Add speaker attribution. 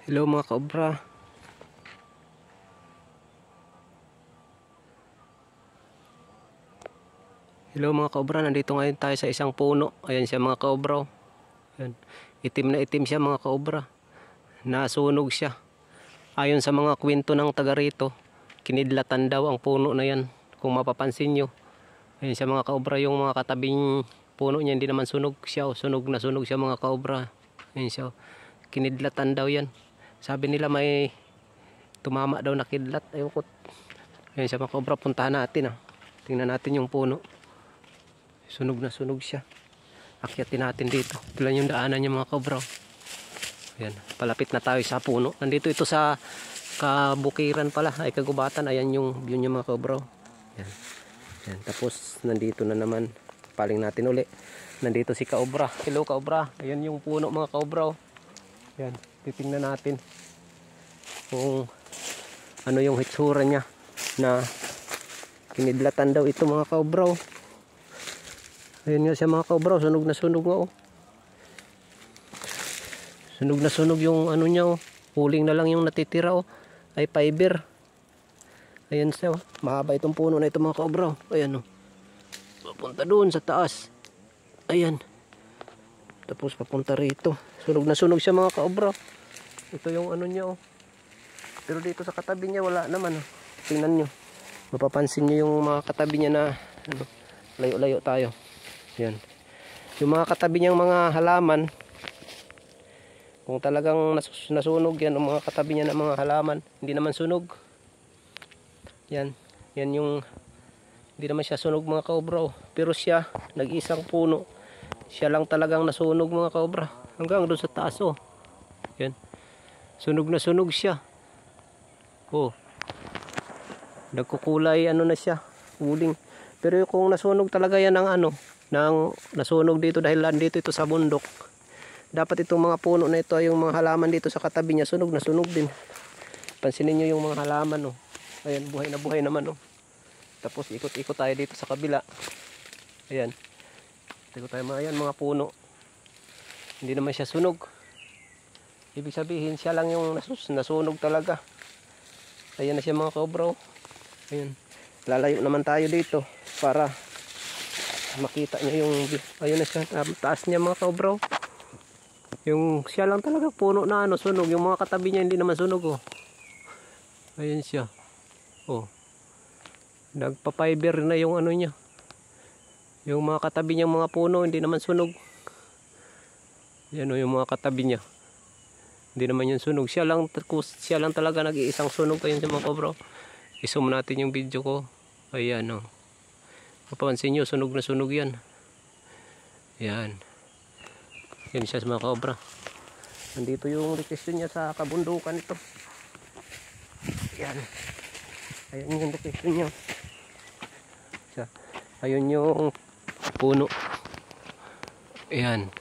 Speaker 1: Hello mga kaobra. Hello mga kaobra, nandito ngayon tayo sa isang puno. Ayan siya mga kaobra. Ayan. Itim na itim siya mga kaobra. Nasunog siya. Ayon sa mga kwento ng taga rito, kinidlatan daw ang puno na yan. Kung mapapansin nyo. Ayan siya mga kaobra, yung mga katabing puno niya hindi naman sunog siya. Sunog na sunog siya mga kaobra. Ayan siya. Kinidlatan daw yan. Sabi nila may tumama daw na kidlat. Ayun ko. Ayan siya mga kaobra, puntahan natin. Tingnan natin yung puno. Sunog na sunog siya. Akyatin natin dito. Ito lang yung daanan niya mga kaobra. Ayan, palapit na tayo sa puno. Nandito ito sa kabukiran pala, ay kagubatan. Ayan yung view niya mga kaobra. Ayan. Ayan. Tapos nandito na naman. Paling natin uli. Nandito si kaobra. Hello kaobra. Ayan yung puno mga kaobra. Ayan, titingnan natin kung ano yung hitsura niya na kinidlatan daw ito mga kaobra. Ayan nga siya mga kaobra, sunog na sunog nga. Sunog na sunog yung ano niya. Huling na lang yung natitira ay fiber. Ayan siya. Mahaba itong puno na ito mga kaobra. Ayan papunta doon sa taas. Ayan. Tapos papunta rito. Sunog na sunog siya mga kaobra. Ito yung ano niya. Pero dito sa katabi niya wala naman. Tingnan nyo. Mapapansin nyo yung mga katabi niya na layo-layo tayo. Yan. Yung mga katabi niyang mga halaman, kung talagang nasunog yan, yung mga katabi niya ng mga halaman, hindi naman sunog. Yan. Yan yung, hindi naman siya sunog mga kaobra. Pero siya, nag-isang puno. Siya lang talagang nasunog mga kaobra. Hanggang doon sa taas Yan. Sunog na sunog siya. Nagkukulay ano na siya. Uling. Pero kung nasunog talaga yan ng nasunog dito dahil dito ito sa bundok. Dapat itong mga puno na ito, yung mga halaman dito sa katabi niya, sunog na sunog din. Pansinin niyo yung mga halaman Ayan, buhay na buhay naman Tapos ikot-ikot tayo dito sa kabila. Ayan. Ikot tayo mga puno. Hindi naman siya sunog. Ibig sabihin siya lang yung nasunog talaga. Ayan na siya mga kaobra. Ayan. Lalayo naman tayo dito para makita niya yung ayun na siya, taas niya mga kaobra. Yung siya lang talaga puno na sunog. Yung mga katabi niya hindi naman sunog Ayan siya. Nagpa-fiber na yung ano niya. Yung mga katabi niyang mga puno hindi naman sunog. Yan yung mga katabi niya. Hindi naman yung sunog. Siya lang talaga nag-iisang sunog. Ayun sa mga kaobra. I-zoom natin yung video ko. Ayan mapapansin nyo, sunog na sunog yan. Yan. Yan siya sa mga kaobra. Nandito yung location niya sa kabundukan ito. Yan. Ayan yung location niya. Ayun yung puno. Ayan.